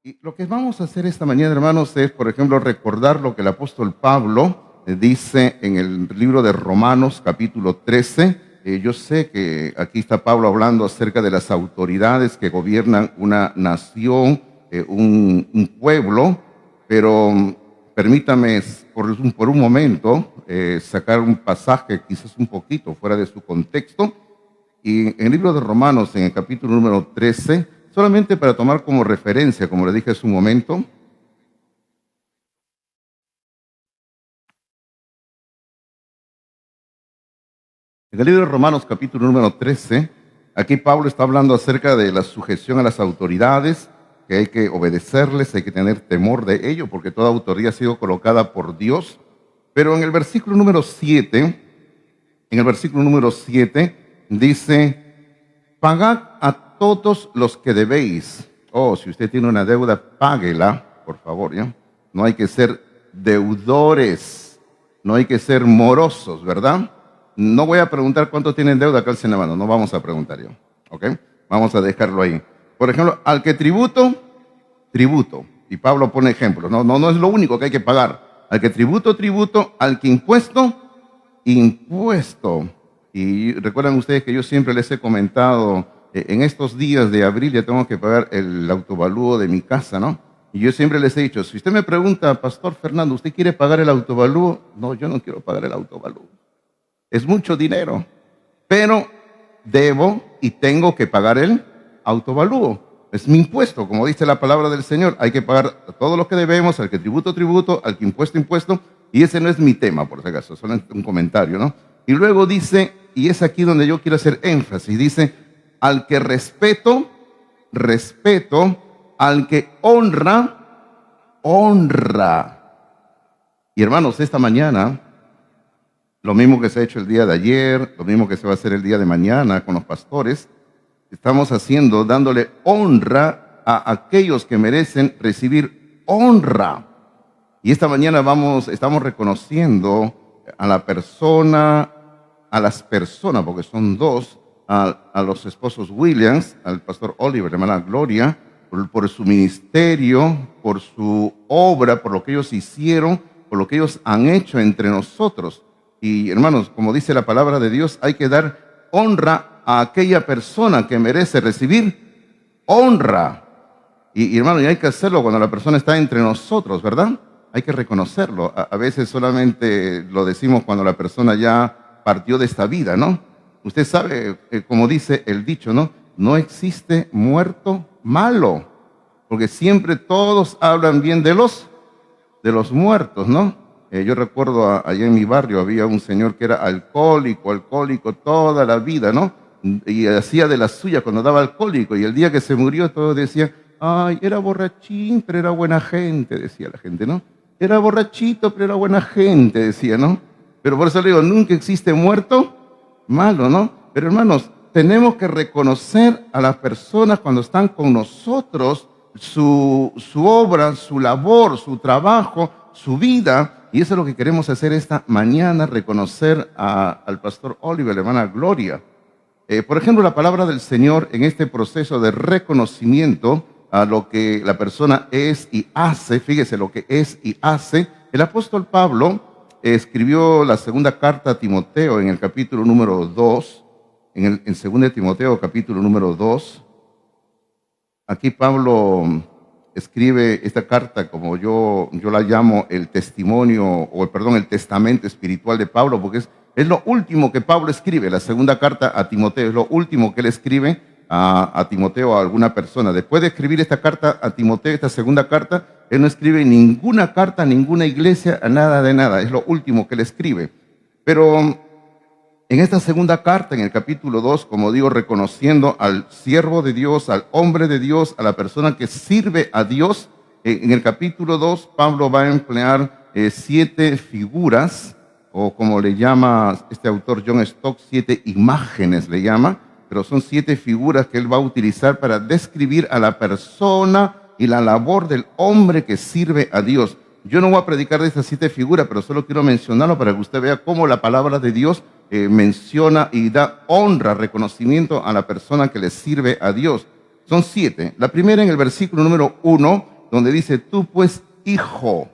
Y lo que vamos a hacer esta mañana, hermanos, es, por ejemplo, recordar lo que el apóstol Pablo dice en el libro de Romanos, capítulo 13. Yo sé que aquí está Pablo hablando acerca de las autoridades que gobiernan una nación, un pueblo, pero permítame por un momento sacar un pasaje quizás un poquito fuera de su contexto. Y en el libro de Romanos, en el capítulo número 13, solamente para tomar como referencia, como le dije hace un momento, en el libro de Romanos, capítulo número 13, aquí Pablo está hablando acerca de la sujeción a las autoridades, que hay que obedecerles, hay que tener temor de ello, porque toda autoridad ha sido colocada por Dios. Pero en el versículo número 7, dice: pagad a todos los que debéis. Oh, si usted tiene una deuda, páguela, por favor, ¿ya? No hay que ser deudores, no hay que ser morosos, ¿verdad? No voy a preguntar cuánto tienen deuda acá en la mano, no vamos a preguntar yo, ¿ok? Vamos a dejarlo ahí. Por ejemplo, al que tributo, tributo. Y Pablo pone ejemplos, no es lo único que hay que pagar. Al que tributo, tributo. Al que impuesto, impuesto. Y recuerdan ustedes que yo siempre les he comentado, en estos días de abril ya tengo que pagar el autovalúo de mi casa, ¿no? Y yo siempre les he dicho, si usted me pregunta, Pastor Fernando, ¿usted quiere pagar el autovalúo? No, yo no quiero pagar el autovalúo. Es mucho dinero, pero debo y tengo que pagar el autovalúo. Es mi impuesto, como dice la palabra del Señor. Hay que pagar a todo lo que debemos, al que tributo, tributo, al que impuesto, impuesto. Y ese no es mi tema, por si acaso, solo un comentario, ¿no? Y luego dice, y es aquí donde yo quiero hacer énfasis, dice: al que respeto, respeto; al que honra, honra. Y hermanos, esta mañana, lo mismo que se ha hecho el día de ayer, lo mismo que se va a hacer el día de mañana con los pastores, estamos haciendo, dándole honra a aquellos que merecen recibir honra. Y esta mañana estamos reconociendo a la persona, a las personas, porque son dos, a los esposos Williams, al pastor Oliver, la hermana Gloria, por su ministerio, por su obra, por lo que ellos hicieron, por lo que ellos han hecho entre nosotros. Y hermanos, como dice la palabra de Dios, hay que dar honra a aquella persona que merece recibir honra. Y hermano, y hay que hacerlo cuando la persona está entre nosotros, ¿verdad? Hay que reconocerlo. A veces solamente lo decimos cuando la persona ya partió de esta vida, ¿no? Usted sabe, como dice el dicho, ¿no? No existe muerto malo, porque siempre todos hablan bien de los muertos, ¿no? Yo recuerdo allá en mi barrio había un señor que era alcohólico toda la vida, ¿no? Y hacía de la suya cuando daba alcohólico, y el día que se murió todos decían: ay, era borrachín, pero era buena gente, decía la gente, ¿no? Era borrachito, pero era buena gente, decía, ¿no? Pero por eso le digo, nunca existe muerto malo, ¿no? Pero hermanos, tenemos que reconocer a las personas cuando están con nosotros, su obra, su labor, su trabajo, su vida. Y eso es lo que queremos hacer esta mañana, reconocer al pastor Oliver, la hermana Gloria. Por ejemplo, la palabra del Señor en este proceso de reconocimiento a lo que la persona es y hace, fíjese lo que es y hace. El apóstol Pablo escribió la segunda carta a Timoteo en el capítulo número 2, en 2 Timoteo capítulo número 2. Aquí Pablo escribe esta carta, como yo la llamo el testimonio, el testamento espiritual de Pablo, porque es lo último que Pablo escribe. La segunda carta a Timoteo es lo último que él escribe a Timoteo, a alguna persona. Después de escribir esta carta a Timoteo, esta segunda carta, él no escribe ninguna carta a ninguna iglesia, a nada de nada. Es lo último que él escribe. Pero en esta segunda carta, en el capítulo 2, como digo, reconociendo al siervo de Dios, al hombre de Dios, a la persona que sirve a Dios, en el capítulo 2, Pablo va a emplear 7 figuras, o como le llama este autor John Stott, 7 imágenes le llama, pero son 7 figuras que él va a utilizar para describir a la persona y la labor del hombre que sirve a Dios. Yo no voy a predicar de estas 7 figuras, pero solo quiero mencionarlo para que usted vea cómo la palabra de Dios menciona y da honra, reconocimiento a la persona que le sirve a Dios. Son 7. La primera, en el versículo número 1, donde dice, tú pues hijo.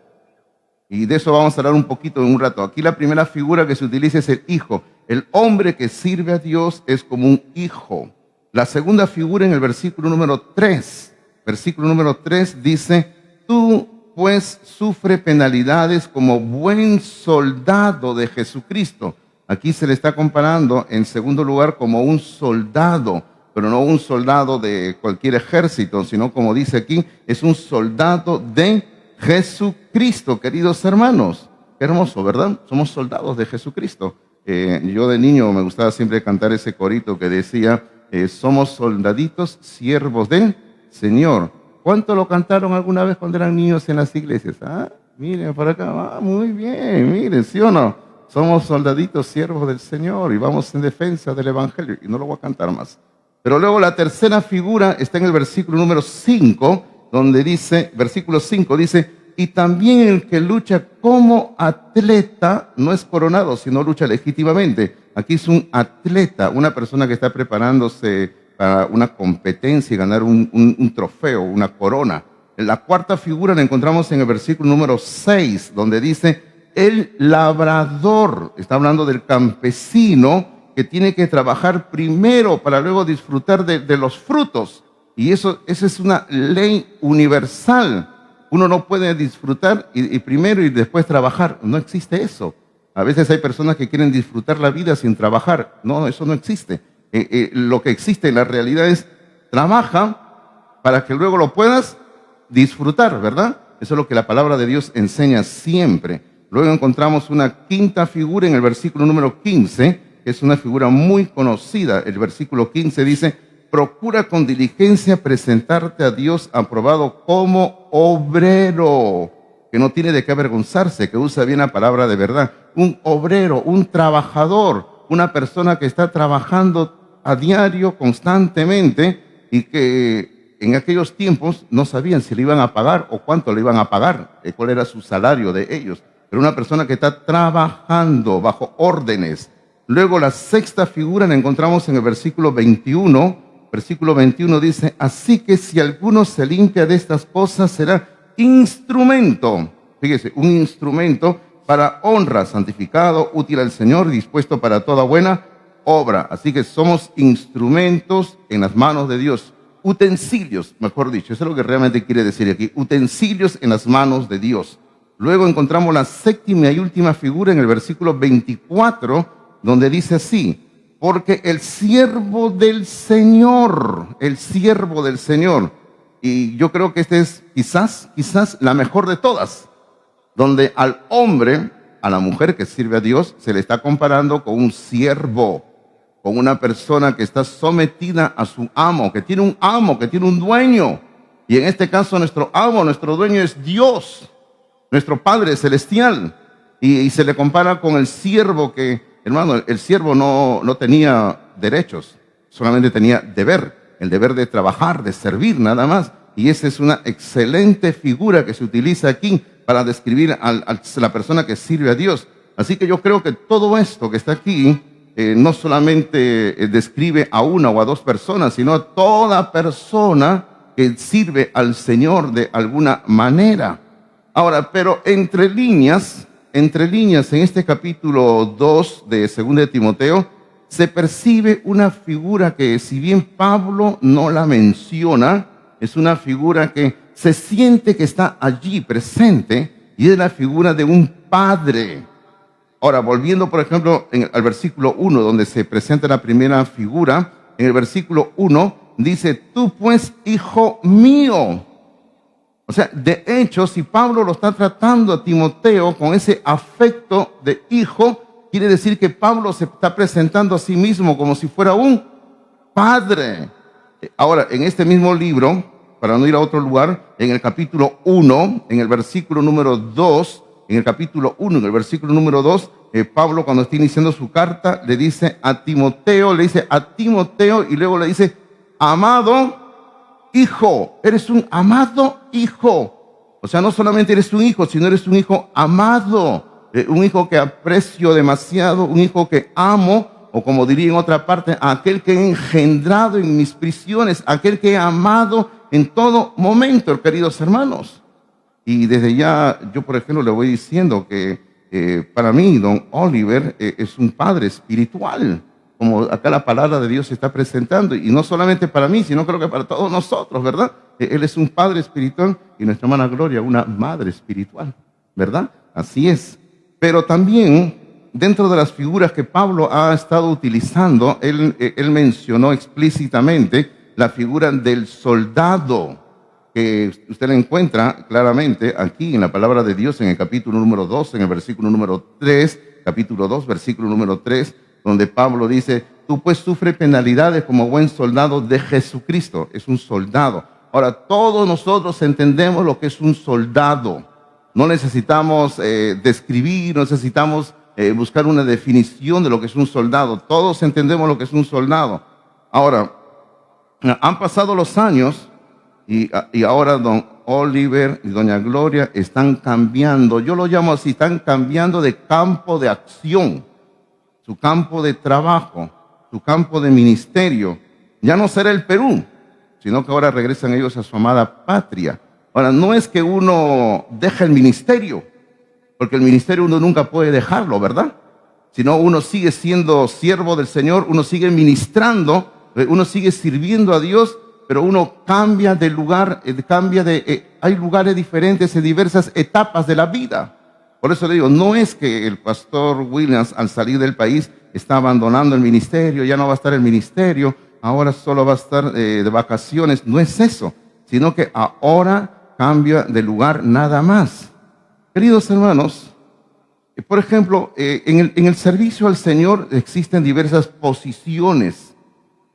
Y de eso vamos a hablar un poquito en un rato. Aquí la primera figura que se utiliza es el hijo. El hombre que sirve a Dios es como un hijo. La segunda figura en el versículo número 3. Versículo número 3 dice, tú pues sufre penalidades como buen soldado de Jesucristo. Aquí se le está comparando en segundo lugar como un soldado, pero no un soldado de cualquier ejército, sino como dice aquí, es un soldado de Jesucristo, queridos hermanos. Qué hermoso, ¿verdad? Somos soldados de Jesucristo. Yo de niño me gustaba siempre cantar ese corito que decía, somos soldaditos, siervos del Señor. ¿Cuánto lo cantaron alguna vez cuando eran niños en las iglesias? Ah, miren por acá, muy bien, miren, ¿sí o no? Somos soldaditos, siervos del Señor y vamos en defensa del Evangelio. Y no lo voy a cantar más. Pero luego la tercera figura está en el versículo número 5, donde dice, versículo 5 dice, y también el que lucha como atleta no es coronado, sino lucha legítimamente. Aquí es un atleta, una persona que está preparándose para una competencia y ganar un trofeo, una corona. La cuarta figura la encontramos en el versículo número 6, donde dice, el labrador, está hablando del campesino que tiene que trabajar primero para luego disfrutar de los frutos. Y esa es una ley universal. Uno no puede disfrutar y primero y después trabajar. No existe eso. A veces hay personas que quieren disfrutar la vida sin trabajar. No, eso no existe. Lo que existe en la realidad es trabaja para que luego lo puedas disfrutar, ¿verdad? Eso es lo que la palabra de Dios enseña siempre. Luego encontramos una quinta figura en el versículo número 15, que es una figura muy conocida. El versículo 15 dice, procura con diligencia presentarte a Dios aprobado como obrero, que no tiene de qué avergonzarse, que usa bien la palabra de verdad. Un obrero, un trabajador, una persona que está trabajando a diario, constantemente, y que en aquellos tiempos no sabían si le iban a pagar o cuánto le iban a pagar, cuál era su salario de ellos. Pero una persona que está trabajando bajo órdenes. Luego la sexta figura la encontramos en el versículo 21. Versículo 21 dice, así que si alguno se limpia de estas cosas, será instrumento, fíjese, un instrumento para honra, santificado, útil al Señor, dispuesto para toda buena obra. Así que somos instrumentos en las manos de Dios, utensilios, mejor dicho, eso es lo que realmente quiere decir aquí, utensilios en las manos de Dios. Luego encontramos la séptima y última figura en el versículo 24, donde dice así, porque el siervo del Señor, y yo creo que esta es quizás la mejor de todas, donde al hombre, a la mujer que sirve a Dios, se le está comparando con un siervo, con una persona que está sometida a su amo, que tiene un dueño. Y en este caso nuestro amo, nuestro dueño es Dios, nuestro Padre Celestial. Y se le compara con el siervo que, hermano, el siervo no tenía derechos, solamente tenía deber, el deber de trabajar, de servir nada más. Y esa es una excelente figura que se utiliza aquí para describir a la persona que sirve a Dios. Así que yo creo que todo esto que está aquí no solamente describe a una o a dos personas, sino a toda persona que sirve al Señor de alguna manera. Ahora, pero entre líneas, en este capítulo 2 de 2 de Timoteo, se percibe una figura que, si bien Pablo no la menciona, es una figura que se siente que está allí presente, y es la figura de un padre. Ahora, volviendo, por ejemplo, al versículo 1, donde se presenta la primera figura, en el versículo 1 dice, tú pues, hijo mío. O sea, de hecho, si Pablo lo está tratando a Timoteo con ese afecto de hijo, quiere decir que Pablo se está presentando a sí mismo como si fuera un padre. Ahora, en este mismo libro, para no ir a otro lugar, en el capítulo 1, en el versículo número 2, Pablo, cuando está iniciando su carta, le dice a Timoteo y luego le dice, amado hijo, eres un amado hijo. O sea, no solamente eres un hijo, sino eres un hijo amado, un hijo que aprecio demasiado, un hijo que amo. o como diría en otra parte, a aquel que he engendrado en mis prisiones, aquel que he amado en todo momento, queridos hermanos. Y desde ya, yo por ejemplo le voy diciendo que para mí, don Oliver es un padre espiritual, como acá la palabra de Dios se está presentando, y no solamente para mí, sino creo que para todos nosotros, ¿verdad? Él es un padre espiritual y nuestra hermana Gloria una madre espiritual, ¿verdad? Así es. Pero también, dentro de las figuras que Pablo ha estado utilizando, él mencionó explícitamente la figura del soldado, que usted la encuentra claramente aquí en la palabra de Dios, en el capítulo número 2, en el versículo número 3, capítulo 2, versículo número 3, donde Pablo dice, tú pues sufre penalidades como buen soldado de Jesucristo. Es un soldado. Ahora, todos nosotros entendemos lo que es un soldado. No necesitamos describir, no necesitamos buscar una definición de lo que es un soldado. Todos entendemos lo que es un soldado. Ahora, han pasado los años y ahora don Oliver y doña Gloria están cambiando. Yo lo llamo así, están cambiando de campo de acción, su campo de trabajo, su campo de ministerio. Ya no será el Perú, sino que ahora regresan ellos a su amada patria. Ahora, no es que uno deje el ministerio, porque el ministerio uno nunca puede dejarlo, ¿verdad? Sino uno sigue siendo siervo del Señor, uno sigue ministrando, uno sigue sirviendo a Dios, pero uno cambia de lugar, hay lugares diferentes en diversas etapas de la vida. Por eso le digo, no es que el pastor Williams al salir del país está abandonando el ministerio, ya no va a estar el ministerio, ahora solo va a estar de vacaciones, no es eso, sino que ahora cambia de lugar nada más. Queridos hermanos, por ejemplo, en el servicio al Señor existen diversas posiciones.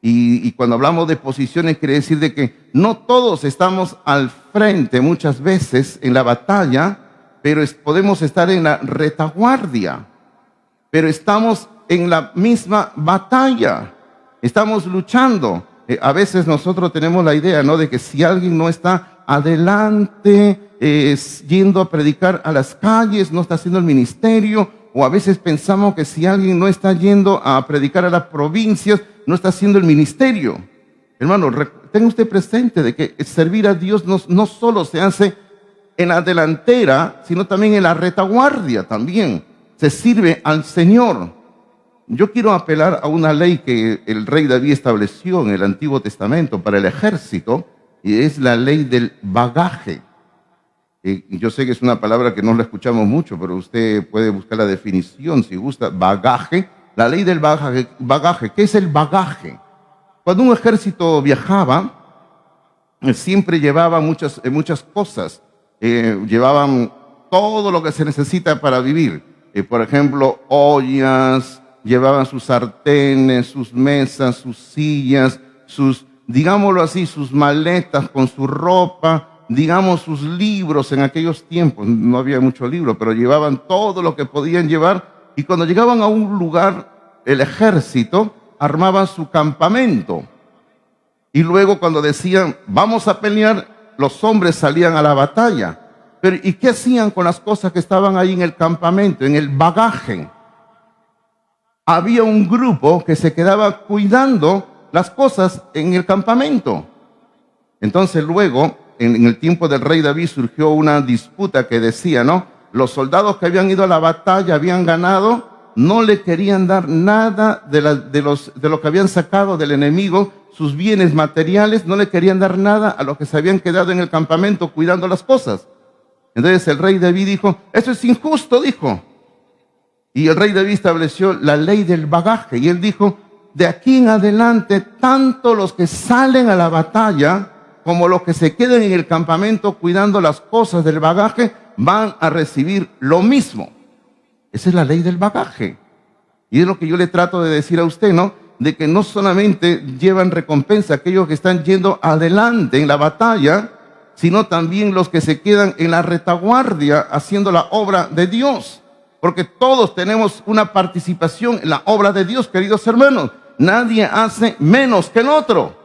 Y cuando hablamos de posiciones quiere decir de que no todos estamos al frente muchas veces en la batalla, pero podemos estar en la retaguardia, pero estamos en la misma batalla, estamos luchando. A veces nosotros tenemos la idea, ¿no?, de que si alguien no está adelante, yendo a predicar a las calles, no está haciendo el ministerio, o a veces pensamos que si alguien no está yendo a predicar a las provincias, no está haciendo el ministerio. Hermano, tenga usted presente de que servir a Dios no solo se hace en la delantera, sino también en la retaguardia también. Se sirve al Señor. Yo quiero apelar a una ley que el rey David estableció en el Antiguo Testamento para el ejército, y es la ley del bagaje. Yo sé que es una palabra que no la escuchamos mucho, pero usted puede buscar la definición si gusta. Bagaje, la ley del bagaje. ¿Qué es el bagaje? Cuando un ejército viajaba, siempre llevaba muchas cosas. Llevaban todo lo que se necesita para vivir. Por ejemplo, ollas, llevaban sus sartenes, sus mesas, sus sillas, digámoslo así, sus maletas con su ropa, digamos sus libros. En aquellos tiempos no había mucho libro, pero llevaban todo lo que podían llevar, y cuando llegaban a un lugar, el ejército armaba su campamento, y luego cuando decían vamos a pelear, los hombres salían a la batalla. Pero ¿y qué hacían con las cosas que estaban ahí en el campamento, en el bagaje? Había un grupo que se quedaba cuidando las cosas en el campamento. Entonces luego, en el tiempo del rey David, surgió una disputa que decía, ¿no?, los soldados que habían ido a la batalla, habían ganado, no le querían dar nada de lo que habían sacado del enemigo, sus bienes materiales, no le querían dar nada a los que se habían quedado en el campamento cuidando las cosas. Entonces el rey David dijo, eso es injusto, dijo. Y el rey David estableció la ley del bagaje, y él dijo, de aquí en adelante, tanto los que salen a la batalla como los que se queden en el campamento cuidando las cosas del bagaje van a recibir lo mismo. Esa es la ley del bagaje. Y es lo que yo le trato de decir a usted, ¿no?, de que no solamente llevan recompensa aquellos que están yendo adelante en la batalla, sino también los que se quedan en la retaguardia haciendo la obra de Dios. Porque todos tenemos una participación en la obra de Dios, queridos hermanos. Nadie hace menos que el otro.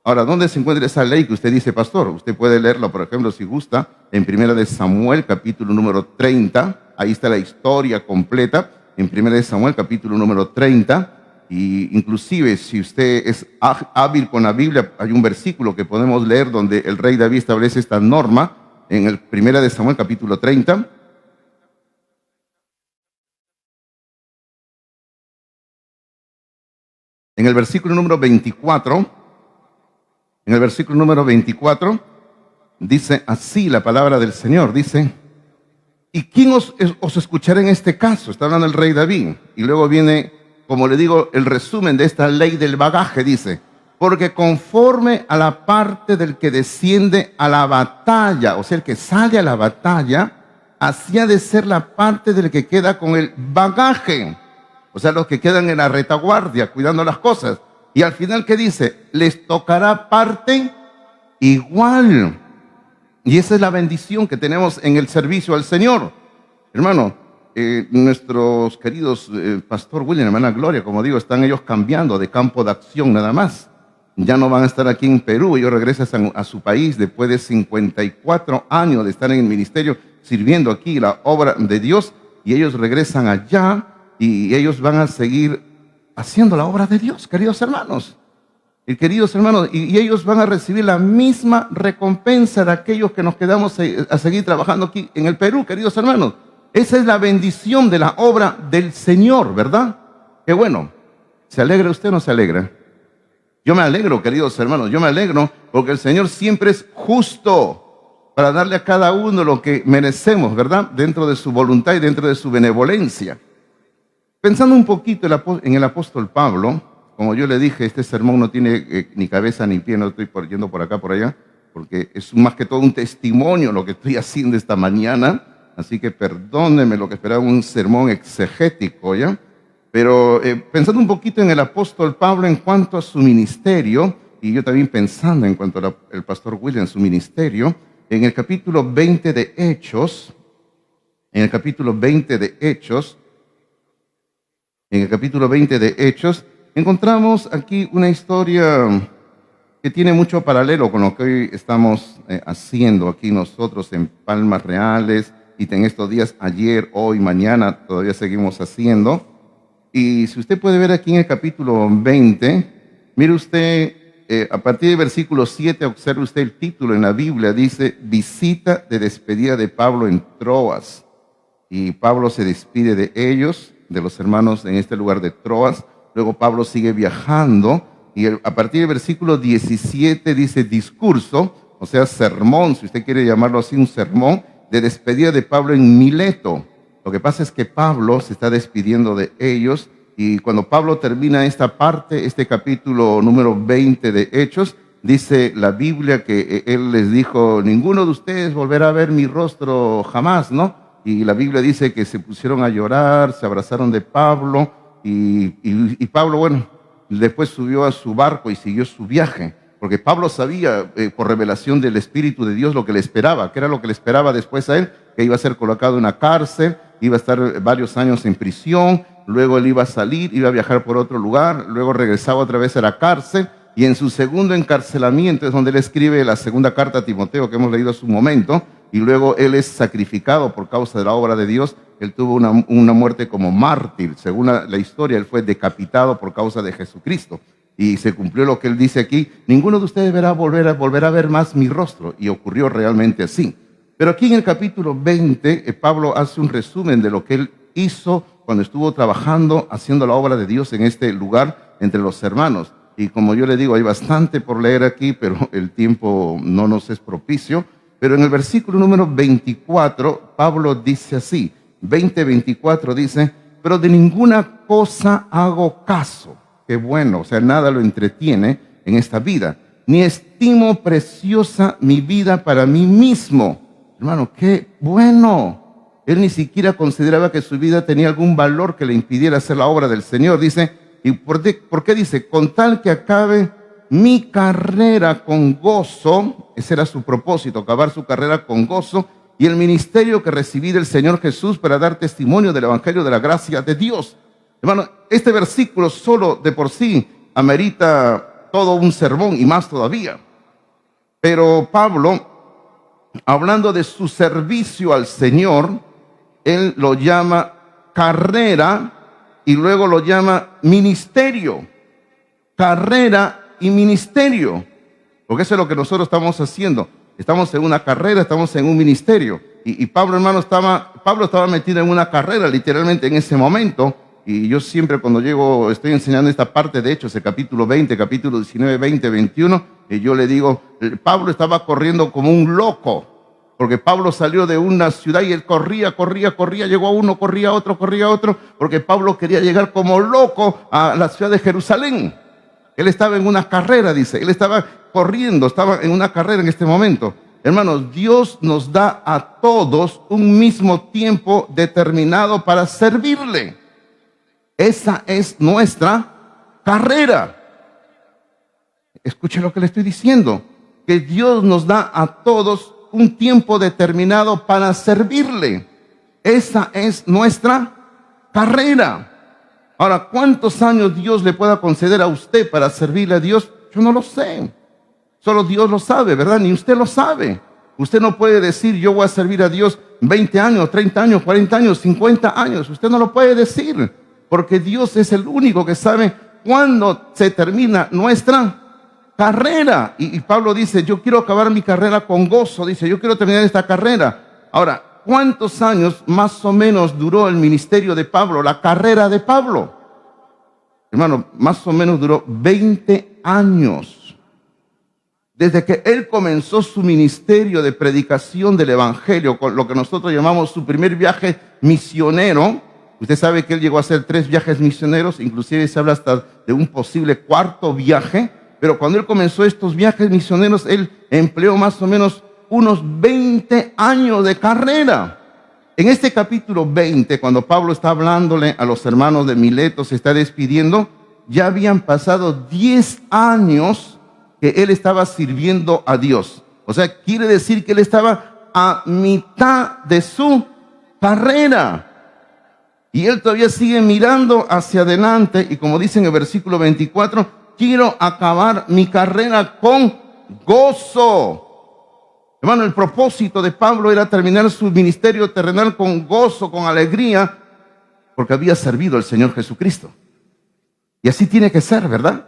Ahora, ¿dónde se encuentra esa ley que usted dice, pastor? Usted puede leerla, por ejemplo, si gusta, en 1 de Samuel, capítulo número 30. Ahí está la historia completa. en 1 Samuel capítulo número 30. Y inclusive si usted es hábil con la Biblia, hay un versículo que podemos leer donde el rey David establece esta norma en el 1 Samuel capítulo 30. En el versículo número 24, dice así la palabra del Señor, dice: ¿y quién os escuchará en este caso? Está hablando el rey David. Y luego viene, como le digo, el resumen de esta ley del bagaje, dice: porque conforme a la parte del que desciende a la batalla, o sea, el que sale a la batalla, así ha de ser la parte del que queda con el bagaje. O sea, los que quedan en la retaguardia, cuidando las cosas. Y al final, ¿qué dice? Les tocará parte igual. Y esa es la bendición que tenemos en el servicio al Señor. Hermano, nuestros queridos Pastor William y hermana Gloria, como digo, están ellos cambiando de campo de acción nada más. Ya no van a estar aquí en Perú, ellos regresan a su país después de 54 años de estar en el ministerio, sirviendo aquí la obra de Dios, y ellos regresan allá y ellos van a seguir haciendo la obra de Dios, queridos hermanos. Y queridos hermanos, y ellos van a recibir la misma recompensa de aquellos que nos quedamos a seguir trabajando aquí en el Perú, queridos hermanos. Esa es la bendición de la obra del Señor, ¿verdad? Qué bueno. ¿Se alegra usted o no se alegra? Yo me alegro, queridos hermanos, yo me alegro porque el Señor siempre es justo para darle a cada uno lo que merecemos, ¿verdad? Dentro de su voluntad y dentro de su benevolencia. Pensando un poquito en el apóstol Pablo, como yo le dije, este sermón no tiene ni cabeza ni pie, no estoy yendo por acá, por allá, porque es más que todo un testimonio lo que estoy haciendo esta mañana, así que perdónenme lo que esperaba un sermón exegético, ¿ya? Pero pensando un poquito en el apóstol Pablo en cuanto a su ministerio, y yo también pensando en cuanto al pastor William, su ministerio, en el capítulo 20 de Hechos, encontramos aquí una historia que tiene mucho paralelo con lo que hoy estamos haciendo aquí nosotros en Palmas Reales, y en estos días, ayer, hoy, mañana, todavía seguimos haciendo. Y si usted puede ver aquí en el capítulo 20, mire usted, a partir del versículo 7, observe usted el título en la Biblia, dice: visita de despedida de Pablo en Troas. Y Pablo se despide de ellos, de los hermanos en este lugar de Troas. Luego Pablo sigue viajando y a partir del versículo 17 dice discurso, o sea, sermón, si usted quiere llamarlo así, un sermón de despedida de Pablo en Mileto. Lo que pasa es que Pablo se está despidiendo de ellos, y cuando Pablo termina esta parte, este capítulo número 20 de Hechos, dice la Biblia que él les dijo: ninguno de ustedes volverá a ver mi rostro jamás, ¿no? Y la Biblia dice que se pusieron a llorar, se abrazaron de Pablo, y Pablo, bueno, después subió a su barco y siguió su viaje, porque Pablo sabía por revelación del Espíritu de Dios lo que le esperaba. ¿Qué era lo que le esperaba después a él? Que iba a ser colocado en una cárcel, iba a estar varios años en prisión, luego él iba a salir, iba a viajar por otro lugar, luego regresaba otra vez a la cárcel, y en su segundo encarcelamiento es donde él escribe la segunda carta a Timoteo que hemos leído hace un momento, y luego él es sacrificado por causa de la obra de Dios. Él tuvo una muerte como mártir. Según la historia, él fue decapitado por causa de Jesucristo. Y se cumplió lo que él dice aquí: ninguno de ustedes volverá a ver más mi rostro. Y ocurrió realmente así. Pero aquí en el capítulo 20, Pablo hace un resumen de lo que él hizo cuando estuvo trabajando, haciendo la obra de Dios en este lugar entre los hermanos. Y como yo le digo, hay bastante por leer aquí, pero el tiempo no nos es propicio. Pero en el versículo número 24, Pablo dice así, 20:24 dice: pero de ninguna cosa hago caso. Qué bueno, o sea, nada lo entretiene en esta vida. Ni estimo preciosa mi vida para mí mismo. Hermano, qué bueno. Él ni siquiera consideraba que su vida tenía algún valor que le impidiera hacer la obra del Señor. Dice, ¿y por qué dice? Con tal que acabe mi carrera con gozo. Ese era su propósito, acabar su carrera con gozo, y el ministerio que recibí del Señor Jesús para dar testimonio del Evangelio de la gracia de Dios. Hermano, este versículo solo de por sí amerita todo un sermón y más todavía. Pero Pablo, hablando de su servicio al Señor, él lo llama carrera y luego lo llama ministerio. Carrera y ministerio. Porque eso es lo que nosotros estamos haciendo. Estamos en una carrera, estamos en un ministerio. Y Pablo, hermano, estaba metido en una carrera literalmente en ese momento. Y yo siempre cuando llego, estoy enseñando esta parte de Hechos, el capítulo 20, capítulo 19, 20, 21, y yo le digo, Pablo estaba corriendo como un loco. Porque Pablo salió de una ciudad y él corría, llegó a uno, corría a otro, porque Pablo quería llegar como loco a la ciudad de Jerusalén. Él estaba en una carrera, dice, él estaba corriendo, estaba en una carrera en este momento. Hermanos, Dios nos da a todos un mismo tiempo determinado para servirle. Esa es nuestra carrera. Escuche lo que le estoy diciendo, que Dios nos da a todos un tiempo determinado para servirle. Esa es nuestra carrera. Ahora, ¿cuántos años Dios le pueda conceder a usted para servirle a Dios? Yo no lo sé. Solo Dios lo sabe, ¿verdad? Ni usted lo sabe. Usted no puede decir, yo voy a servir a Dios 20 años, 30 años, 40 años, 50 años. Usted no lo puede decir, porque Dios es el único que sabe cuándo se termina nuestra carrera. Y Pablo dice, yo quiero acabar mi carrera con gozo. Dice, yo quiero terminar esta carrera. Ahora, ¿cuántos años más o menos duró el ministerio de Pablo, la carrera de Pablo? Hermano, más o menos duró 20 años. Desde que él comenzó su ministerio de predicación del evangelio, con lo que nosotros llamamos su primer viaje misionero. Usted sabe que él llegó a hacer 3 viajes misioneros, inclusive se habla hasta de un posible 4º viaje. Pero cuando él comenzó estos viajes misioneros, él empleó más o menos unos 20 años de carrera. En este capítulo 20, cuando Pablo está hablándole a los hermanos de Mileto, se está despidiendo, ya habían pasado 10 años que él estaba sirviendo a Dios. O sea, quiere decir que él estaba a mitad de su carrera. Y él todavía sigue mirando hacia adelante y como dice en el versículo 24, quiero acabar mi carrera con gozo. Hermano, el propósito de Pablo era terminar su ministerio terrenal con gozo, con alegría, porque había servido al Señor Jesucristo. Y así tiene que ser, ¿verdad?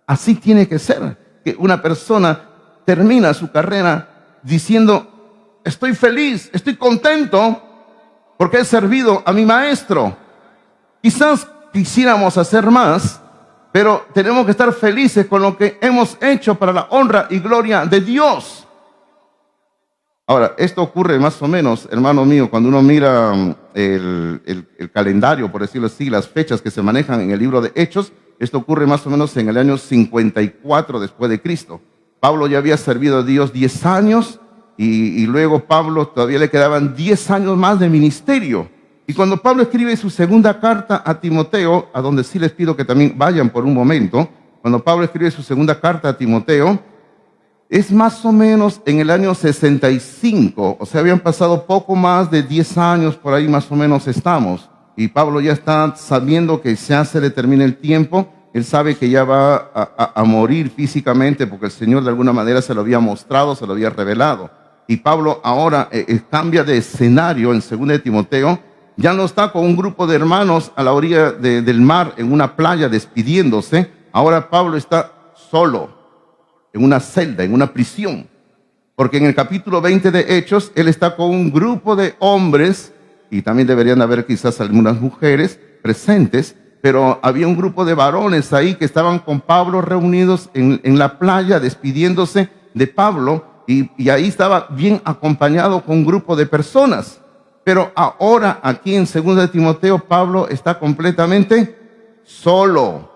Así tiene que ser, que una persona termina su carrera diciendo, estoy feliz, estoy contento, porque he servido a mi maestro. Quizás quisiéramos hacer más, pero tenemos que estar felices con lo que hemos hecho para la honra y gloria de Dios. Ahora, esto ocurre más o menos, hermano mío, cuando uno mira el calendario, por decirlo así, las fechas que se manejan en el libro de Hechos, esto ocurre más o menos en el año 54 después de Cristo. Pablo ya había servido a Dios 10 años y luego Pablo todavía le quedaban 10 años más de ministerio. Y cuando Pablo escribe su segunda carta a Timoteo, a donde sí les pido que también vayan por un momento, cuando Pablo escribe su segunda carta a Timoteo, es más o menos en el año 65, o sea, habían pasado poco más de 10 años, por ahí más o menos estamos. Y Pablo ya está sabiendo que ya se le termina el tiempo, él sabe que ya va a morir físicamente porque el Señor de alguna manera se lo había mostrado, se lo había revelado. Y Pablo ahora cambia de escenario en 2 de Timoteo, ya no está con un grupo de hermanos a la orilla del mar en una playa despidiéndose, ahora Pablo está solo, en una celda, en una prisión. Porque en el capítulo 20 de Hechos, él está con un grupo de hombres, y también deberían haber quizás algunas mujeres presentes, pero había un grupo de varones ahí que estaban con Pablo reunidos en la playa, despidiéndose de Pablo, y ahí estaba bien acompañado con un grupo de personas. Pero ahora, aquí en 2 de Timoteo, Pablo está completamente solo.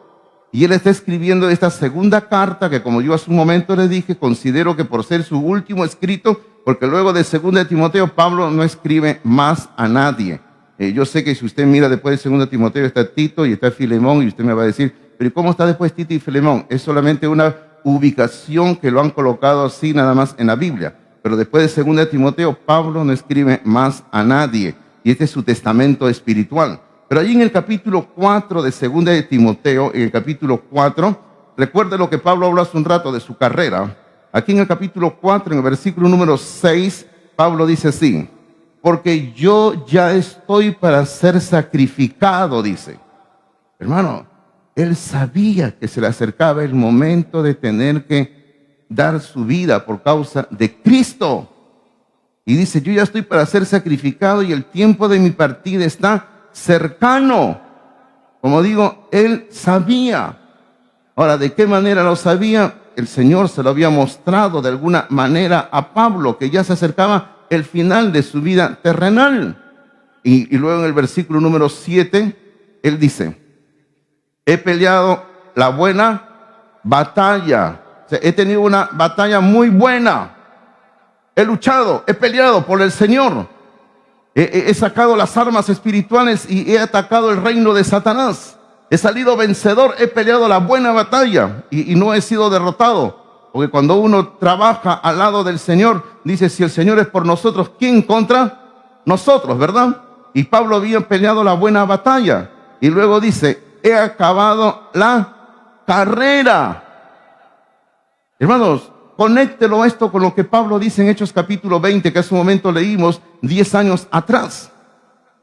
Y él está escribiendo esta segunda carta que, como yo hace un momento le dije, considero que por ser su último escrito, porque luego de 2 de Timoteo, Pablo no escribe más a nadie. Yo sé que si usted mira después de 2 de Timoteo está Tito y está Filemón, y usted me va a decir, pero ¿cómo está después Tito y Filemón? Es solamente una ubicación que lo han colocado así nada más en la Biblia. Pero después de 2 de Timoteo, Pablo no escribe más a nadie. Y este es su testamento espiritual. Pero allí en el capítulo 4 de 2 de Timoteo, en el capítulo 4, recuerde lo que Pablo habló hace un rato de su carrera. Aquí en el capítulo 4, en el versículo número 6, Pablo dice así: porque yo ya estoy para ser sacrificado, dice. Hermano, él sabía que se le acercaba el momento de tener que dar su vida por causa de Cristo. Y dice, yo ya estoy para ser sacrificado y el tiempo de mi partida está cercano. Como digo, él sabía. Ahora, ¿de qué manera lo sabía? El Señor se lo había mostrado de alguna manera a Pablo, que ya se acercaba el final de su vida terrenal. Y luego en el versículo número 7, él dice, he peleado la buena batalla. O sea, he tenido una batalla muy buena. He luchado, he peleado por el Señor. He sacado las armas espirituales y he atacado el reino de Satanás. He salido vencedor, he peleado la buena batalla y no he sido derrotado. Porque cuando uno trabaja al lado del Señor, dice, si el Señor es por nosotros, ¿quién contra nosotros, verdad? Y Pablo había peleado la buena batalla. Y luego dice, he acabado la carrera. Hermanos, conéctelo esto con lo que Pablo dice en Hechos capítulo 20, que hace un momento leímos 10 años atrás.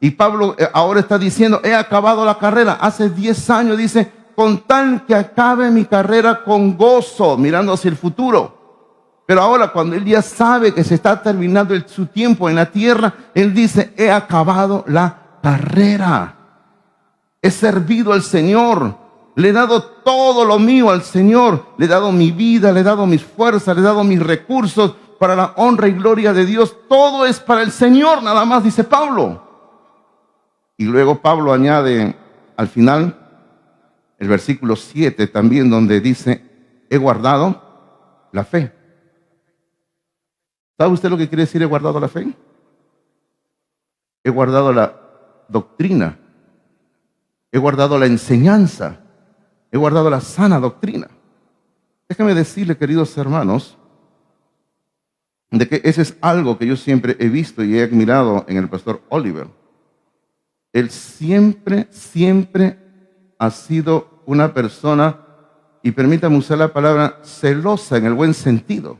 Y Pablo ahora está diciendo, he acabado la carrera. Hace 10 años dice, con tal que acabe mi carrera con gozo, mirando hacia el futuro. Pero ahora cuando él ya sabe que se está terminando su tiempo en la tierra, él dice, he acabado la carrera. He servido al Señor. Le he dado todo lo mío al Señor. Le he dado mi vida, le he dado mis fuerzas, le he dado mis recursos para la honra y gloria de Dios. Todo es para el Señor, nada más, dice Pablo. Y luego Pablo añade al final el versículo 7 también, donde dice, he guardado la fe. ¿Sabe usted lo que quiere decir he guardado la fe? He guardado la doctrina. He guardado la enseñanza. He guardado la sana doctrina. Déjeme decirle, queridos hermanos, de que ese es algo que yo siempre he visto y he admirado en el pastor Oliver. Él siempre ha sido una persona, y permítame usar la palabra celosa en el buen sentido.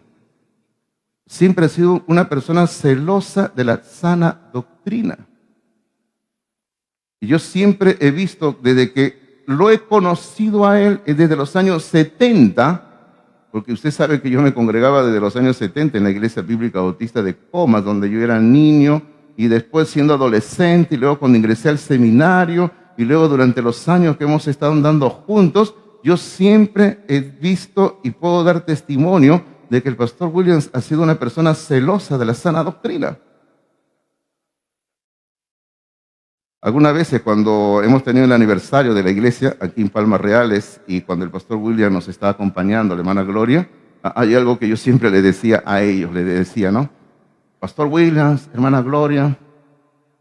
Siempre ha sido una persona celosa de la sana doctrina. Y yo siempre he visto, desde que lo he conocido a él, desde los años 70, porque usted sabe que yo me congregaba desde los años 70 en la Iglesia Bíblica Bautista de Comas, donde yo era niño, y después siendo adolescente, y luego cuando ingresé al seminario, y luego durante los años que hemos estado andando juntos, yo siempre he visto y puedo dar testimonio de que el pastor Williams ha sido una persona celosa de la sana doctrina. Algunas veces cuando hemos tenido el aniversario de la iglesia aquí en Palmas Reales y cuando el pastor Williams nos está acompañando, la hermana Gloria, hay algo que yo siempre le decía a ellos, le decía, ¿no? Pastor Williams, hermana Gloria,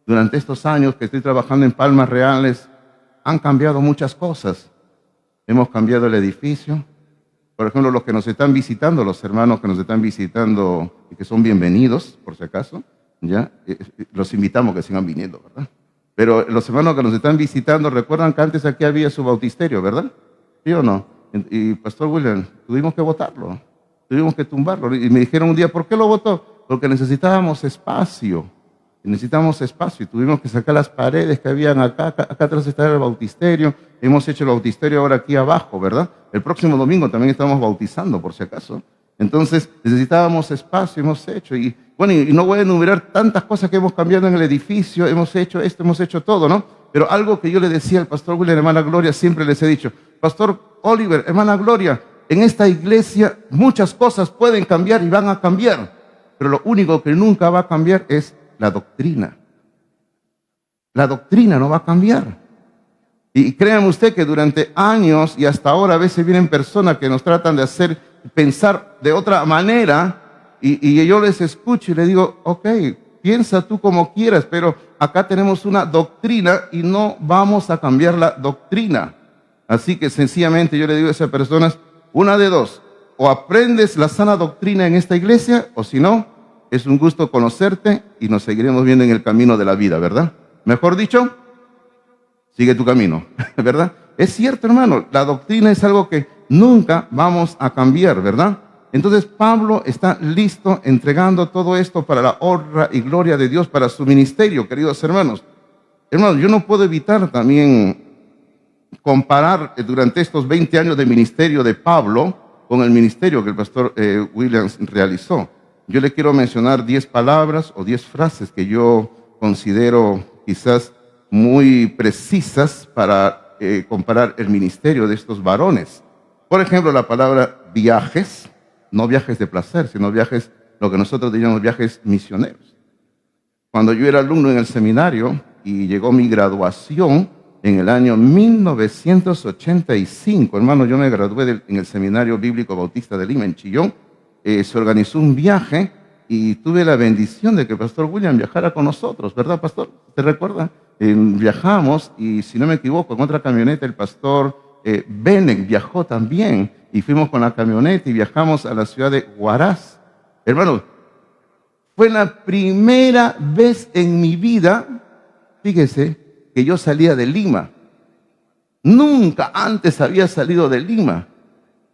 durante estos años que estoy trabajando en Palmas Reales, han cambiado muchas cosas. Hemos cambiado el edificio. Por ejemplo, los que nos están visitando, los hermanos que nos están visitando y que son bienvenidos, por si acaso, ya los invitamos que sigan viniendo, ¿verdad? Pero los hermanos que nos están visitando, recuerdan que antes aquí había su bautisterio, ¿verdad? ¿Sí o no? Y Pastor William, tuvimos que botarlo, tuvimos que tumbarlo. Y me dijeron un día, ¿por qué lo botó? Porque necesitábamos espacio. Necesitamos espacio y tuvimos que sacar las paredes que habían acá atrás está el bautisterio. Hemos hecho el bautisterio ahora aquí abajo, ¿verdad? El próximo domingo también estamos bautizando, por si acaso. Entonces necesitábamos espacio, hemos hecho. Y bueno, y no voy a enumerar tantas cosas que hemos cambiado en el edificio, hemos hecho esto, hemos hecho todo, ¿no? Pero algo que yo le decía al pastor William, hermana Gloria, siempre les he dicho, Pastor Oliver, hermana Gloria, en esta iglesia muchas cosas pueden cambiar y van a cambiar, pero lo único que nunca va a cambiar es la doctrina. La doctrina no va a cambiar. Y créanme usted que durante años y hasta ahora a veces vienen personas que nos tratan de hacer pensar de otra manera y yo les escucho y les digo, ok, piensa tú como quieras, pero acá tenemos una doctrina y no vamos a cambiar la doctrina. Así que sencillamente yo le digo a esas personas, una de dos, o aprendes la sana doctrina en esta iglesia o si no, es un gusto conocerte y nos seguiremos viendo en el camino de la vida, ¿verdad? Mejor dicho, sigue tu camino, ¿verdad? Es cierto, hermano, la doctrina es algo que nunca vamos a cambiar, ¿verdad? Entonces Pablo está listo entregando todo esto para la honra y gloria de Dios, para su ministerio, queridos hermanos. Hermanos, yo no puedo evitar también comparar durante estos 20 años de ministerio de Pablo con el ministerio que el pastor Williams realizó. Yo le quiero mencionar 10 palabras o 10 frases que yo considero quizás muy precisas para comparar el ministerio de estos varones. Por ejemplo, la palabra viajes, no viajes de placer, sino viajes, lo que nosotros diríamos viajes misioneros. Cuando yo era alumno en el seminario y llegó mi graduación en el año 1985, hermano, yo me gradué en el Seminario Bíblico Bautista de Lima, en Chillón. Se organizó un viaje y tuve la bendición de que el pastor William viajara con nosotros, ¿verdad, pastor? ¿Te recuerda? Viajamos y, si no me equivoco, en otra camioneta el pastor Benek viajó también y fuimos con la camioneta y viajamos a la ciudad de Huaraz. Hermano, fue la primera vez en mi vida, fíjese, que yo salía de Lima. Nunca antes había salido de Lima.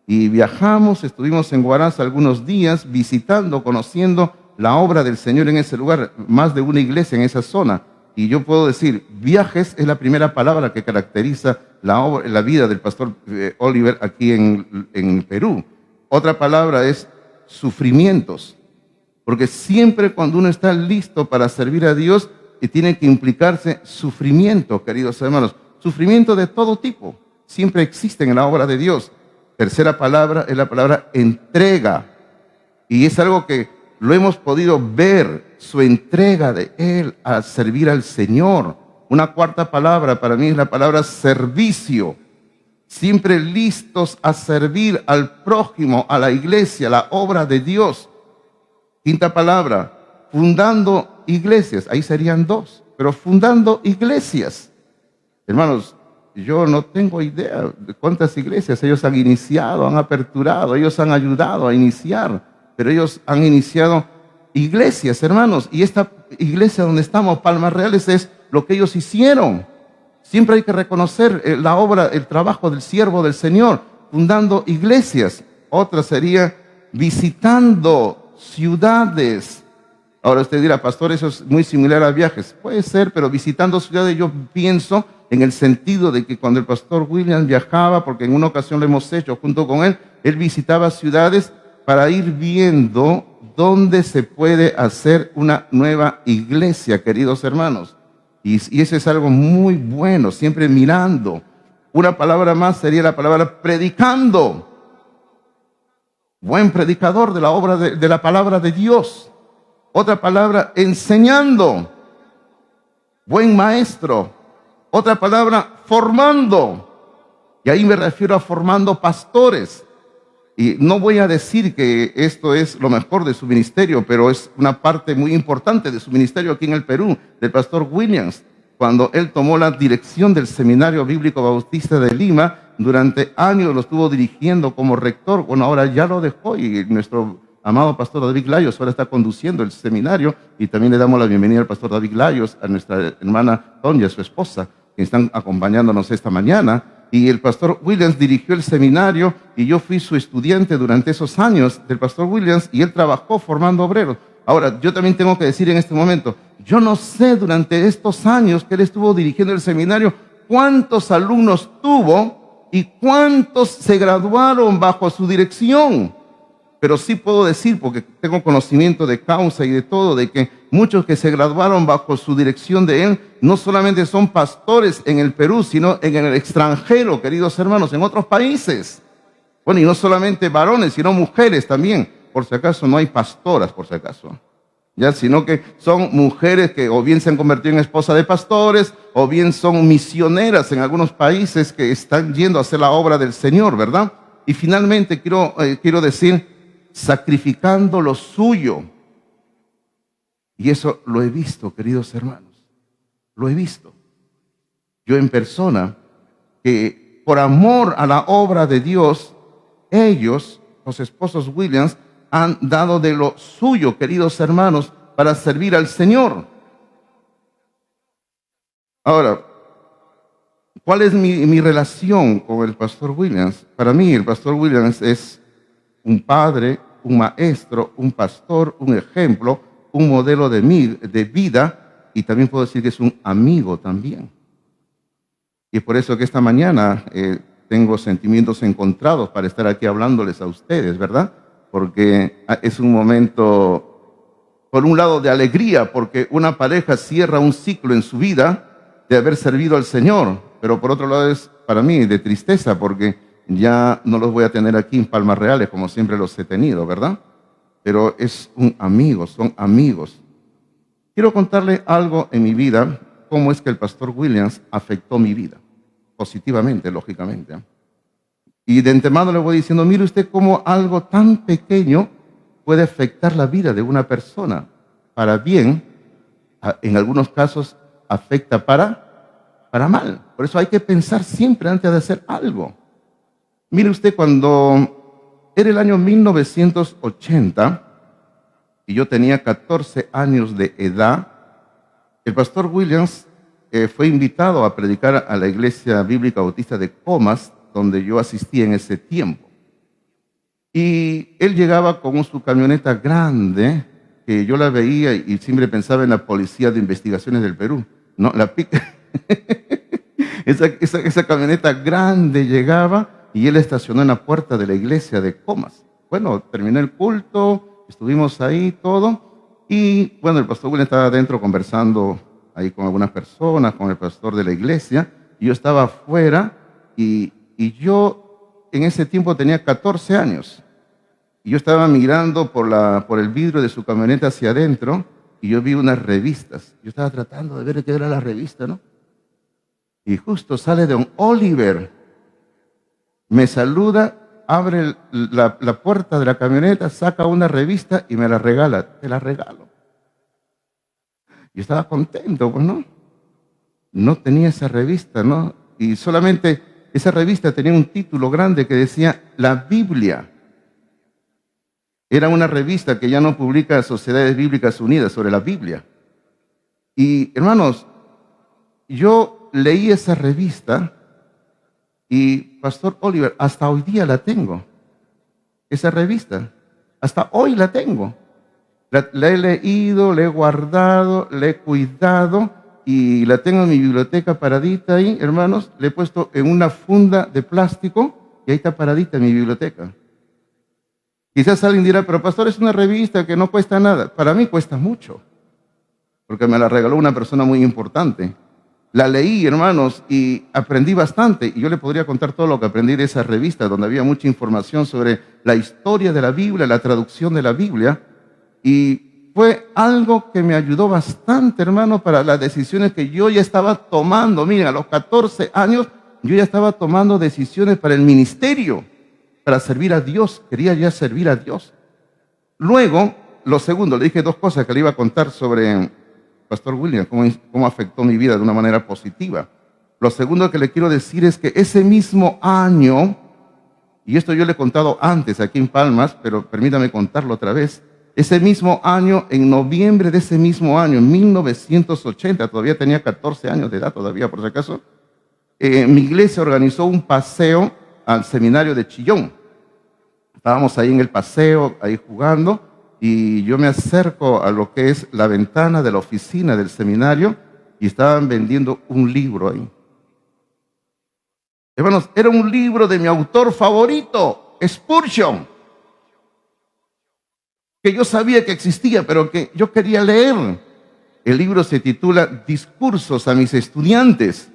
Y viajamos, estuvimos en Huaraz algunos días visitando, conociendo la obra del Señor en ese lugar, más de una iglesia en esa zona. Y yo puedo decir, viajes es la primera palabra que caracteriza la vida del pastor Oliver aquí en Perú. Otra palabra es sufrimientos. Porque siempre cuando uno está listo para servir a Dios, tiene que implicarse sufrimiento, queridos hermanos. Sufrimiento de todo tipo. Siempre existen en la obra de Dios. Tercera palabra es la palabra entrega. Y es algo que lo hemos podido ver, su entrega de Él a servir al Señor. Una cuarta palabra para mí es la palabra servicio. Siempre listos a servir al prójimo, a la iglesia, a la obra de Dios. Quinta palabra, fundando iglesias. Ahí serían 2, pero fundando iglesias. Hermanos, yo no tengo idea de cuántas iglesias ellos han iniciado, han aperturado, ellos han ayudado a iniciar, pero ellos han iniciado iglesias, hermanos. Y esta iglesia donde estamos, Palmas Reales, es lo que ellos hicieron. Siempre hay que reconocer la obra, el trabajo del siervo del Señor, fundando iglesias. Otra sería visitando ciudades. Ahora usted dirá, pastor, eso es muy similar a viajes. Puede ser, pero visitando ciudades yo pienso en el sentido de que cuando el pastor William viajaba, porque en una ocasión lo hemos hecho junto con él visitaba ciudades para ir viendo dónde se puede hacer una nueva iglesia, queridos hermanos. Y eso es algo muy bueno, siempre mirando. Una palabra más sería la palabra predicando. Buen predicador de la obra de la palabra de Dios. Otra palabra, enseñando. Buen maestro. Otra palabra, formando. Y ahí me refiero a formando pastores. Y no voy a decir que esto es lo mejor de su ministerio, pero es una parte muy importante de su ministerio aquí en el Perú, del pastor Williams. Cuando él tomó la dirección del Seminario Bíblico Bautista de Lima, durante años lo estuvo dirigiendo como rector. Bueno, ahora ya lo dejó y nuestro amado pastor David Layos ahora está conduciendo el seminario, y también le damos la bienvenida al pastor David Layos, a nuestra hermana Tonya, su esposa, que están acompañándonos esta mañana. Y el pastor Williams dirigió el seminario y yo fui su estudiante durante esos años del pastor Williams, y él trabajó formando obreros. Ahora, yo también tengo que decir en este momento, yo no sé durante estos años que él estuvo dirigiendo el seminario cuántos alumnos tuvo y cuántos se graduaron bajo su dirección. Pero sí puedo decir, porque tengo conocimiento de causa y de todo, de que muchos que se graduaron bajo su dirección de él, no solamente son pastores en el Perú, sino en el extranjero, queridos hermanos, en otros países. Bueno, y no solamente varones, sino mujeres también. Por si acaso, no hay pastoras, por si acaso. Ya, sino que son mujeres que o bien se han convertido en esposa de pastores, o bien son misioneras en algunos países que están yendo a hacer la obra del Señor, ¿verdad? Y finalmente quiero decir, sacrificando lo suyo. Y eso lo he visto, queridos hermanos. Lo he visto. Yo en persona, que por amor a la obra de Dios, ellos, los esposos Williams, han dado de lo suyo, queridos hermanos, para servir al Señor. Ahora, ¿cuál es mi relación con el pastor Williams? Para mí, el pastor Williams es un padre, un maestro, un pastor, un ejemplo, un modelo de vida, y también puedo decir que es un amigo también. Y es por eso que esta mañana tengo sentimientos encontrados para estar aquí hablándoles a ustedes, ¿verdad? Porque es un momento, por un lado, de alegría, porque una pareja cierra un ciclo en su vida de haber servido al Señor, pero por otro lado es para mí de tristeza, porque ya no los voy a tener aquí en Palmas Reales como siempre los he tenido, ¿verdad? Pero es un amigo, son amigos. Quiero contarle algo en mi vida, cómo es que el pastor Williams afectó mi vida, positivamente, lógicamente. Y de antemano le voy diciendo, mire usted cómo algo tan pequeño puede afectar la vida de una persona para bien, en algunos casos afecta para mal. Por eso hay que pensar siempre antes de hacer algo. Mire usted, cuando era el año 1980 y yo tenía 14 años de edad, el pastor Williams fue invitado a predicar a la Iglesia Bíblica Bautista de Comas, donde yo asistí en ese tiempo. Y él llegaba con su camioneta grande, que yo la veía y siempre pensaba en la Policía de Investigaciones del Perú, ¿no? Esa camioneta grande llegaba y él estacionó en la puerta de la iglesia de Comas. Bueno, terminé el culto, estuvimos ahí todo, y bueno, el pastor William estaba adentro conversando ahí con algunas personas, con el pastor de la iglesia, y yo estaba afuera, y yo en ese tiempo tenía 14 años, y yo estaba mirando por el vidrio de su camioneta hacia adentro, y yo vi unas revistas. Yo estaba tratando de ver qué era la revista, ¿no? Y justo sale don Oliver, me saluda, abre la puerta de la camioneta, saca una revista y me la regala. Te la regalo. Yo estaba contento, pues, ¿no? No tenía esa revista, ¿no? Y solamente esa revista tenía un título grande que decía La Biblia. Era una revista que ya no publica Sociedades Bíblicas Unidas sobre la Biblia. Y, hermanos, yo leí esa revista y, Pastor Oliver, hasta hoy día la tengo. Esa revista, hasta hoy la tengo. La he leído, la he guardado, la he cuidado y la tengo en mi biblioteca paradita ahí, hermanos. La he puesto en una funda de plástico y ahí está paradita en mi biblioteca. Quizás alguien dirá, pero pastor, es una revista que no cuesta nada. Para mí cuesta mucho, porque me la regaló una persona muy importante. La leí, hermanos, y aprendí bastante. Y yo le podría contar todo lo que aprendí de esa revista, donde había mucha información sobre la historia de la Biblia, la traducción de la Biblia. Y fue algo que me ayudó bastante, hermano, para las decisiones que yo ya estaba tomando. Miren, a los 14 años yo ya estaba tomando decisiones para el ministerio, para servir a Dios. Quería ya servir a Dios. Luego, lo segundo, le dije dos cosas que le iba a contar sobre Pastor William, cómo afectó mi vida de una manera positiva. Lo segundo que le quiero decir es que ese mismo año, y esto yo le he contado antes aquí en Palmas, pero permítame contarlo otra vez, ese mismo año, en noviembre de ese mismo año, en 1980, todavía tenía 14 años de edad todavía, por si acaso, mi iglesia organizó un paseo al seminario de Chillón. Estábamos ahí en el paseo, ahí jugando, y yo me acerco a lo que es la ventana de la oficina del seminario y estaban vendiendo un libro ahí. Hermanos, era un libro de mi autor favorito, Spurgeon, que yo sabía que existía, pero que yo quería leer. El libro se titula Discursos a mis estudiantes.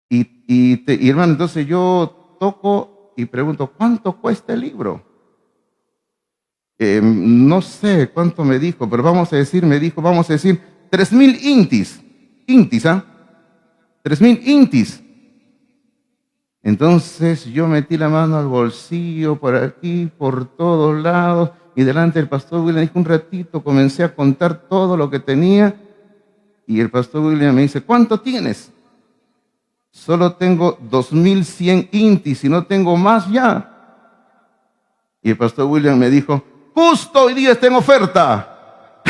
Y hermano, entonces yo toco y pregunto, ¿cuánto cuesta el libro? No sé cuánto me dijo, pero vamos a decir 3,000 intis. Intis, ¿ah? 3,000 intis. Entonces yo metí la mano al bolsillo, por aquí, por todos lados, y delante del pastor William dije un ratito, comencé a contar todo lo que tenía, y el pastor William me dice, ¿cuánto tienes? Solo tengo 2,100 intis y no tengo más ya. Y el pastor William me dijo, justo hoy día está en oferta.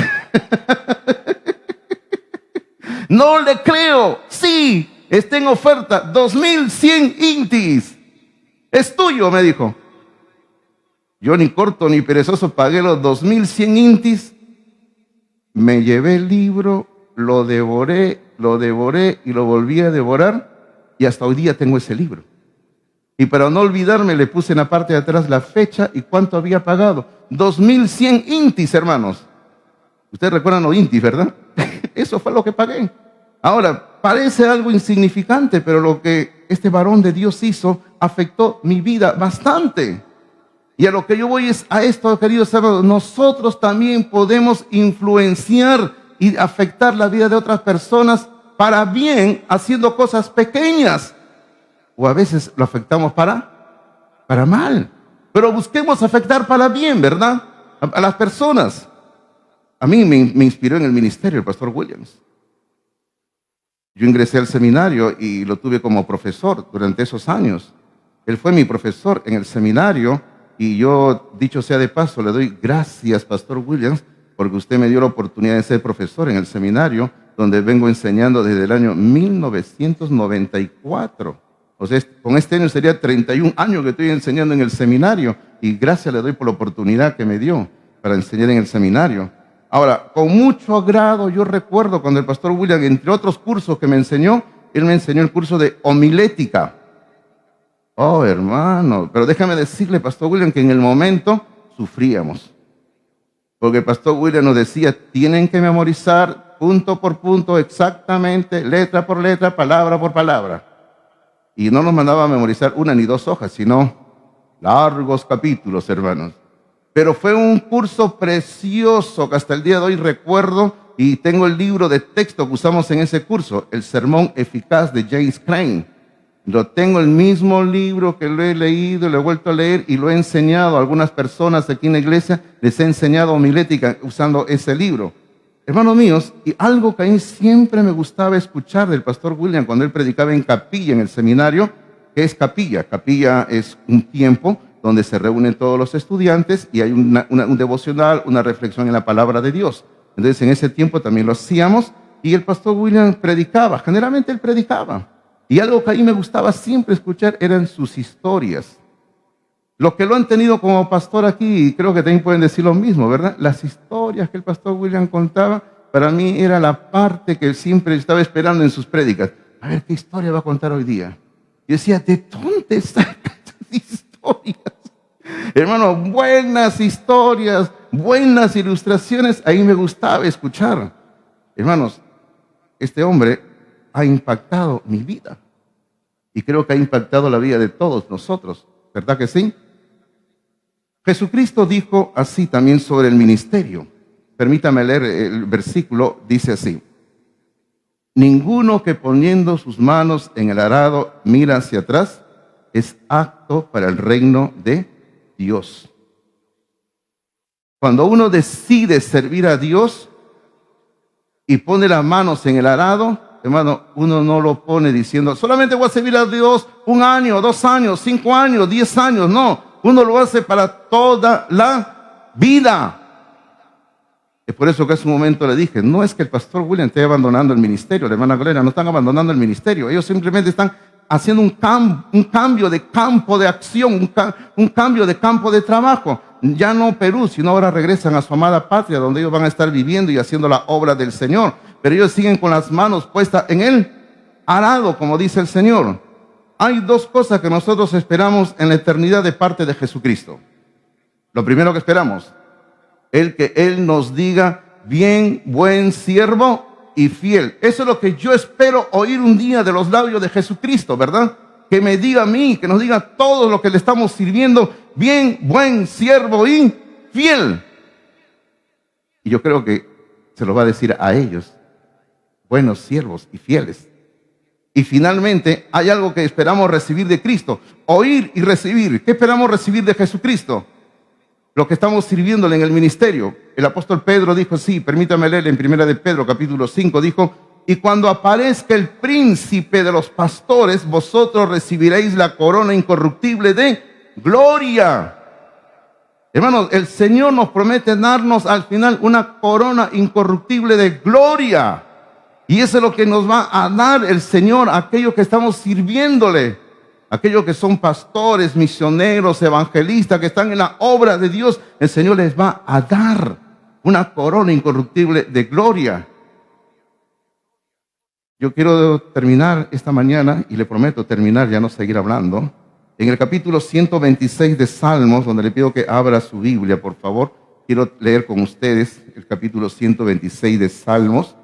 No le creo. Sí, está en oferta. 2,100 intis. Es tuyo, me dijo. Yo ni corto ni perezoso pagué los 2100 intis, me llevé el libro, lo devoré y lo volví a devorar y hasta hoy día tengo ese libro. Y para no olvidarme le puse en la parte de atrás la fecha y cuánto había pagado. 2100 intis, hermanos. Ustedes recuerdan los intis, ¿verdad? Eso fue lo que pagué. Ahora, parece algo insignificante, pero lo que este varón de Dios hizo afectó mi vida bastante. Y a lo que yo voy es a esto, queridos hermanos, nosotros también podemos influenciar y afectar la vida de otras personas para bien, haciendo cosas pequeñas. O a veces lo afectamos para mal. Pero busquemos afectar para bien, ¿verdad? A las personas. A mí me inspiró en el ministerio el pastor Williams. Yo ingresé al seminario y lo tuve como profesor durante esos años. Él fue mi profesor en el seminario y yo, dicho sea de paso, le doy gracias, pastor Williams, porque usted me dio la oportunidad de ser profesor en el seminario, donde vengo enseñando desde el año 1994. O sea, con este año sería 31 años que estoy enseñando en el seminario y gracias le doy por la oportunidad que me dio para enseñar en el seminario. Ahora, con mucho agrado, yo recuerdo cuando el pastor William, entre otros cursos que me enseñó, él me enseñó el curso de homilética. Oh, hermano, pero déjame decirle, pastor William, que en el momento sufríamos. Porque el pastor William nos decía, tienen que memorizar punto por punto, exactamente, letra por letra, palabra por palabra. Y no nos mandaba a memorizar una ni dos hojas, sino largos capítulos, hermanos. Pero fue un curso precioso que hasta el día de hoy recuerdo y tengo el libro de texto que usamos en ese curso, El Sermón Eficaz de James Crane. Lo tengo el mismo libro que lo he leído, lo he vuelto a leer y lo he enseñado a algunas personas aquí en la iglesia, les he enseñado homilética usando ese libro. Hermanos míos, y algo que a mí siempre me gustaba escuchar del pastor William cuando él predicaba en capilla, en el seminario, ¿qué es capilla? Capilla es un tiempo donde se reúnen todos los estudiantes y hay un devocional, una reflexión en la palabra de Dios. Entonces en ese tiempo también lo hacíamos y el pastor William predicaba, generalmente él predicaba. Y algo que a mí me gustaba siempre escuchar eran sus historias. Los que lo han tenido como pastor aquí, creo que también pueden decir lo mismo, ¿verdad? Las historias que el pastor William contaba, para mí era la parte que siempre estaba esperando en sus prédicas. A ver, ¿qué historia va a contar hoy día? Y decía, ¿de dónde sacan estas historias? Hermano, buenas historias, buenas ilustraciones, ahí me gustaba escuchar. Hermanos, este hombre ha impactado mi vida. Y creo que ha impactado la vida de todos nosotros. ¿Verdad que sí? Jesucristo dijo así también sobre el ministerio. Permítame leer el versículo, dice así. Ninguno que poniendo sus manos en el arado mira hacia atrás es apto para el reino de Dios. Cuando uno decide servir a Dios y pone las manos en el arado, hermano, uno no lo pone diciendo, solamente voy a servir a Dios 1 año, 2 años, 5 años, 10 años. No, uno lo hace para toda la vida. Es por eso que hace un momento le dije, no es que el pastor William esté abandonando el ministerio, la hermana Gloria, no están abandonando el ministerio. Ellos simplemente están haciendo un cambio de campo de acción, un cambio de campo de trabajo. Ya no Perú, sino ahora regresan a su amada patria, donde ellos van a estar viviendo y haciendo la obra del Señor. Pero ellos siguen con las manos puestas en el arado, como dice el Señor. Hay 2 cosas que nosotros esperamos en la eternidad de parte de Jesucristo. Lo primero que esperamos, que Él nos diga, bien, buen siervo y fiel. Eso es lo que yo espero oír un día de los labios de Jesucristo, ¿verdad? Que me diga a mí, que nos diga a todos los que le estamos sirviendo, bien, buen siervo y fiel. Y yo creo que se lo va a decir a ellos, buenos siervos y fieles. Y finalmente hay algo que esperamos recibir de Cristo, oír y recibir. ¿Qué esperamos recibir de Jesucristo? Lo que estamos sirviéndole en el ministerio. El apóstol Pedro dijo, sí, permítame leer en 1 de Pedro capítulo 5, dijo, y cuando aparezca el príncipe de los pastores, vosotros recibiréis la corona incorruptible de gloria. Hermanos, el Señor nos promete darnos al final una corona incorruptible de gloria. Y eso es lo que nos va a dar el Señor a aquellos que estamos sirviéndole. aquellos que son pastores, misioneros, evangelistas, que están en la obra de Dios, el Señor les va a dar una corona incorruptible de gloria. Yo quiero terminar esta mañana, y le prometo terminar, ya no seguir hablando, en el capítulo 126 de Salmos, donde le pido que abra su Biblia, por favor. Quiero leer con ustedes el capítulo 126 de Salmos.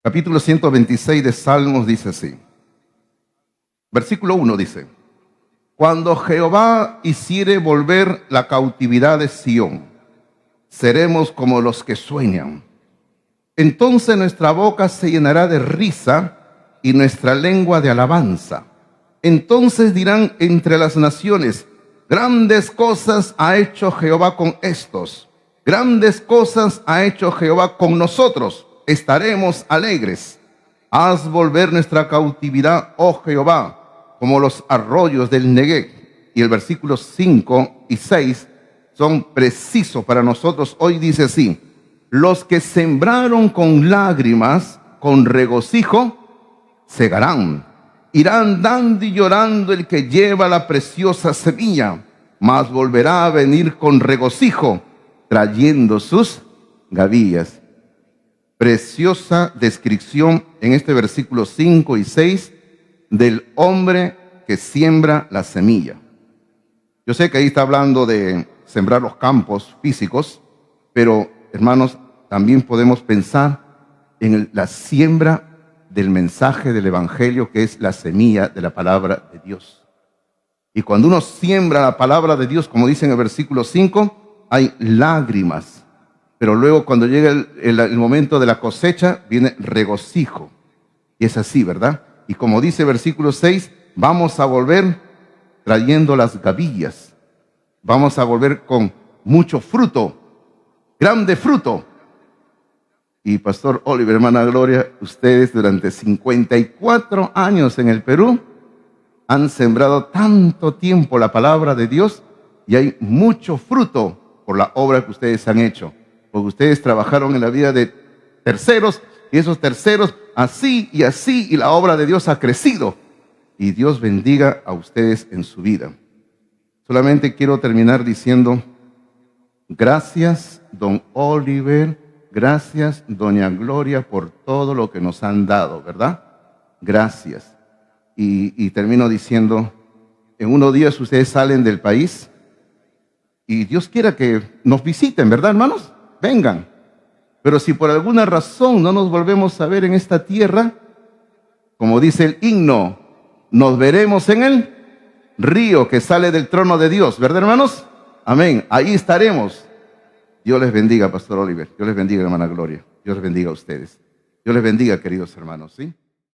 Capítulo 126 de Salmos dice así. Versículo 1 dice: Cuando Jehová hiciere volver la cautividad de Sión, seremos como los que sueñan. Entonces nuestra boca se llenará de risa y nuestra lengua de alabanza. Entonces dirán entre las naciones: grandes cosas ha hecho Jehová con estos. Grandes cosas ha hecho Jehová con nosotros. Estaremos alegres. Haz volver nuestra cautividad, oh Jehová, como los arroyos del Neguev. Y el versículo 5 y 6 son precisos para nosotros. Hoy dice así: los que sembraron con lágrimas, con regocijo, segarán. Irán dando y llorando el que lleva la preciosa semilla, mas volverá a venir con regocijo, trayendo sus gavillas. Preciosa descripción en este versículo 5 y 6 del hombre que siembra la semilla. Yo sé que ahí está hablando de sembrar los campos físicos, pero hermanos, también podemos pensar en la siembra del mensaje del evangelio, que es la semilla de la palabra de Dios. Y cuando uno siembra la palabra de Dios, como dice en el versículo 5, hay lágrimas, pero luego cuando llega el momento de la cosecha, viene regocijo. Y es así, ¿verdad? Y como dice el versículo 6, vamos a volver trayendo las gavillas. Vamos a volver con mucho fruto, grande fruto. Y Pastor Oliver, hermana Gloria, ustedes durante 54 años en el Perú han sembrado tanto tiempo la palabra de Dios y hay mucho fruto por la obra que ustedes han hecho. Porque ustedes trabajaron en la vida de terceros y esos terceros así y la obra de Dios ha crecido. Y Dios bendiga a ustedes en su vida. Solamente quiero terminar diciendo: gracias, don Oliver. Gracias, doña Gloria, por todo lo que nos han dado, ¿verdad? Gracias. Y termino diciendo, en unos días ustedes salen del país y Dios quiera que nos visiten, ¿verdad, hermanos? Vengan. Pero si por alguna razón no nos volvemos a ver en esta tierra, como dice el himno, nos veremos en el río que sale del trono de Dios, ¿verdad, hermanos? Amén. Ahí estaremos. Dios les bendiga, Pastor Oliver. Dios les bendiga, hermana Gloria. Dios les bendiga a ustedes. Dios les bendiga, queridos hermanos, ¿sí?